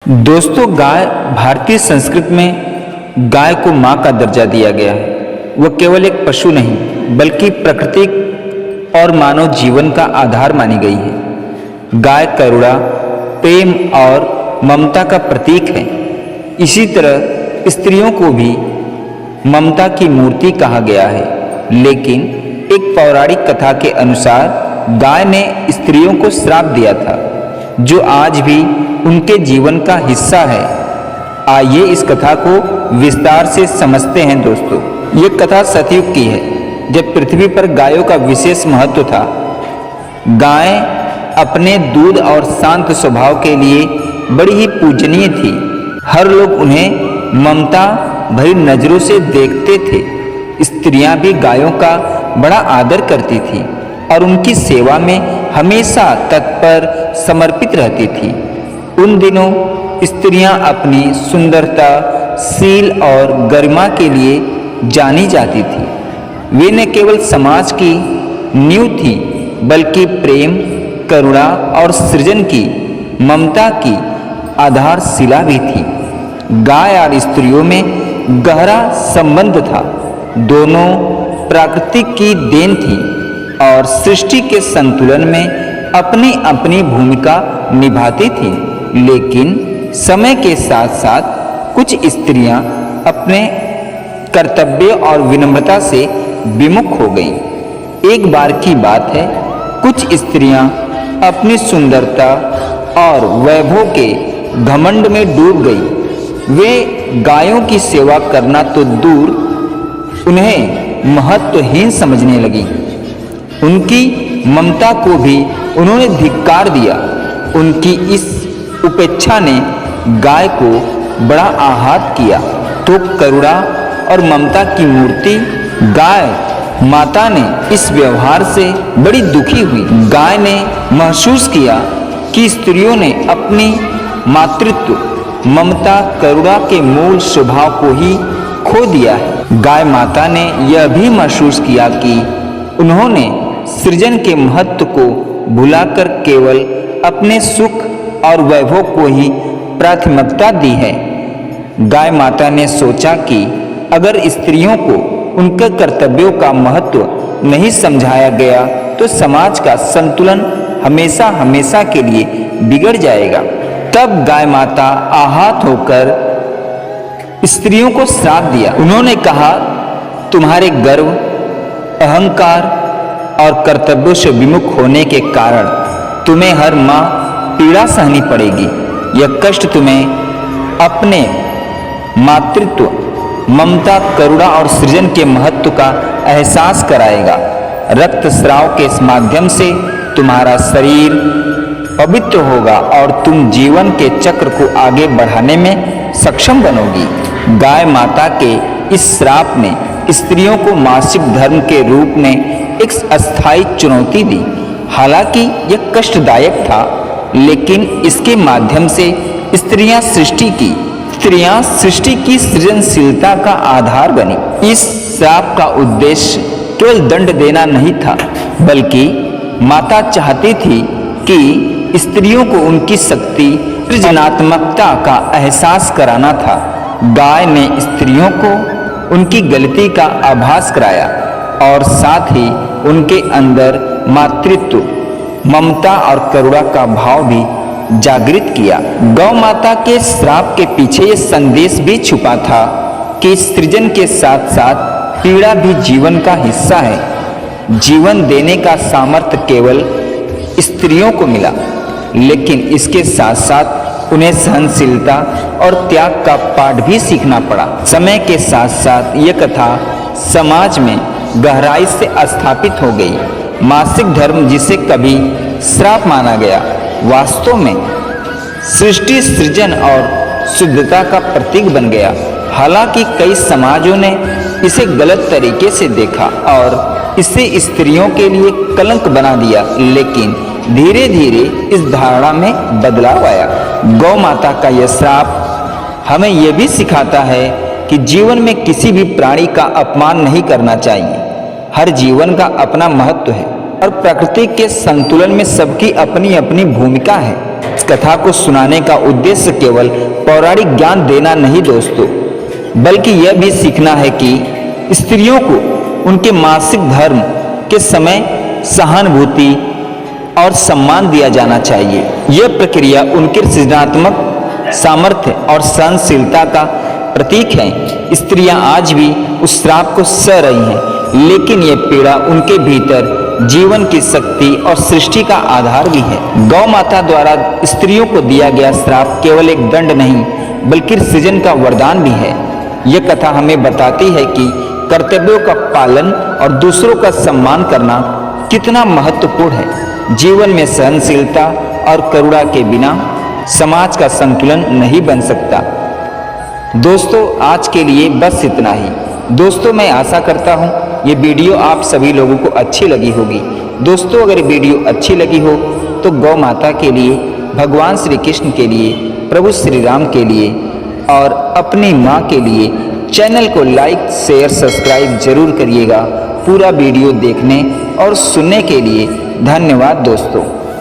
दोस्तों, गाय भारतीय संस्कृति में गाय को मां का दर्जा दिया गया है। वह केवल एक पशु नहीं बल्कि प्राकृतिक और मानव जीवन का आधार मानी गई है। गाय करुणा, प्रेम और ममता का प्रतीक है। इसी तरह स्त्रियों को भी ममता की मूर्ति कहा गया है। लेकिन एक पौराणिक कथा के अनुसार गाय ने स्त्रियों को श्राप दिया था, जो आज भी उनके जीवन का हिस्सा है। आइए इस कथा को विस्तार से समझते हैं। दोस्तों, ये कथा सतयुग की है, जब पृथ्वी पर गायों का विशेष महत्व था। गाय अपने दूध और शांत स्वभाव के लिए बड़ी ही पूजनीय थी। हर लोग उन्हें ममता भरी नजरों से देखते थे। स्त्रियां भी गायों का बड़ा आदर करती थी और उनकी सेवा में हमेशा तत्पर समर्पित रहती थी। उन दिनों स्त्रियां अपनी सुंदरता, शील और गरिमा के लिए जानी जाती थी। वे न केवल समाज की नींव थी, बल्कि प्रेम, करुणा और सृजन की ममता की आधारशिला भी थी। गाय और स्त्रियों में गहरा संबंध था। दोनों प्रकृति की देन थी और सृष्टि के संतुलन में अपनी अपनी भूमिका निभाती थी। लेकिन समय के साथ साथ कुछ स्त्रियां अपने कर्तव्य और विनम्रता से विमुख हो गईं। एक बार की बात है, कुछ स्त्रियां अपनी सुंदरता और वैभव के घमंड में डूब गईं। वे गायों की सेवा करना तो दूर, उन्हें महत्वहीन समझने लगीं। उनकी ममता को भी उन्होंने धिक्कार दिया। उनकी इस उपेक्षा ने गाय को बड़ा आहत किया। तो करुणा और ममता की मूर्ति गाय माता ने इस व्यवहार से बड़ी दुखी हुई। गाय ने महसूस किया कि स्त्रियों ने अपनी मातृत्व, ममता, करुणा के मूल स्वभाव को ही खो दिया है। गाय माता ने यह भी महसूस किया कि उन्होंने सृजन के महत्व को भुलाकर केवल अपने सुख और वैभव को ही प्राथमिकता दी है। गाय माता ने सोचा कि अगर स्त्रियों को उनके कर्तव्यों का महत्व नहीं समझाया गया तो समाज का संतुलन हमेशा हमेशा के लिए बिगड़ जाएगा। तब गाय माता आहत होकर स्त्रियों को श्राप दिया। उन्होंने कहा, तुम्हारे गर्व, अहंकार और कर्तव्यों से विमुख होने के कारण तुम्हें हर माह पीड़ा सहनी पड़ेगी। यह कष्ट तुम्हें अपने मातृत्व, ममता, करुणा और सृजन के महत्व का एहसास कराएगा। रक्तस्राव के इस माध्यम से तुम्हारा शरीर पवित्र होगा और तुम जीवन के चक्र को आगे बढ़ाने में सक्षम बनोगी। गाय माता के इस श्राप ने स्त्रियों को मासिक धर्म के रूप में एक अस्थायी चुनौती दी। हालांकि यह कष्टदायक था, लेकिन इसके माध्यम से स्त्रियां सृष्टि की सृजनशीलता का आधार बनी। इस श्राप का उद्देश्य केवल दंड देना नहीं था, बल्कि माता चाहती थी कि स्त्रियों को उनकी शक्ति, सृजनात्मकता का एहसास कराना था। गाय ने स्त्रियों को उनकी गलती का आभास कराया और साथ ही उनके अंदर मातृत्व, ममता और करुणा का भाव भी जागृत किया। गौ माता के श्राप के पीछे यह संदेश भी छुपा था कि सृजन के साथ साथ पीड़ा भी जीवन का हिस्सा है। जीवन देने का सामर्थ्य केवल स्त्रियों को मिला, लेकिन इसके साथ साथ उन्हें सहनशीलता और त्याग का पाठ भी सीखना पड़ा। समय के साथ साथ यह कथा समाज में गहराई से स्थापित हो गई। मासिक धर्म, जिसे कभी श्राप माना गया, वास्तव में सृष्टि, सृजन और शुद्धता का प्रतीक बन गया। हालांकि कई समाजों ने इसे गलत तरीके से देखा और इसे स्त्रियों के लिए कलंक बना दिया, लेकिन धीरे धीरे इस धारणा में बदलाव आया। गौ माता का यह श्राप हमें यह भी सिखाता है कि जीवन में किसी भी प्राणी का अपमान नहीं करना चाहिए। हर जीवन का अपना महत्व है और प्रकृति के संतुलन में सबकी अपनी अपनी भूमिका है। इस कथा को सुनाने का उद्देश्य केवल पौराणिक ज्ञान देना नहीं दोस्तों, बल्कि यह भी सीखना है कि स्त्रियों को उनके मासिक धर्म के समय सहानुभूति और सम्मान दिया जाना चाहिए। यह प्रक्रिया उनके सृजनात्मक सामर्थ्य और सहनशीलता का प्रतीक है। स्त्रियां आज भी उस श्राप को सह रही हैं, लेकिन यह पीड़ा उनके भीतर जीवन की शक्ति और सृष्टि का आधार भी है। गौ माता द्वारा स्त्रियों को दिया गया श्राप केवल एक दंड नहीं, बल्कि सृजन का वरदान भी है। यह कथा हमें बताती है कि कर्तव्यों का पालन और दूसरों का सम्मान करना कितना महत्वपूर्ण है। जीवन में सहनशीलता और करुणा के बिना समाज का संतुलन नहीं बन सकता। दोस्तों, आज के लिए बस इतना ही। दोस्तों, मैं आशा करता हूँ ये वीडियो आप सभी लोगों को अच्छी लगी होगी। दोस्तों, अगर वीडियो अच्छी लगी हो तो गौ माता के लिए, भगवान श्री कृष्ण के लिए, प्रभु श्री राम के लिए और अपनी माँ के लिए चैनल को लाइक, शेयर, सब्सक्राइब जरूर करिएगा। पूरा वीडियो देखने और सुनने के लिए धन्यवाद दोस्तों।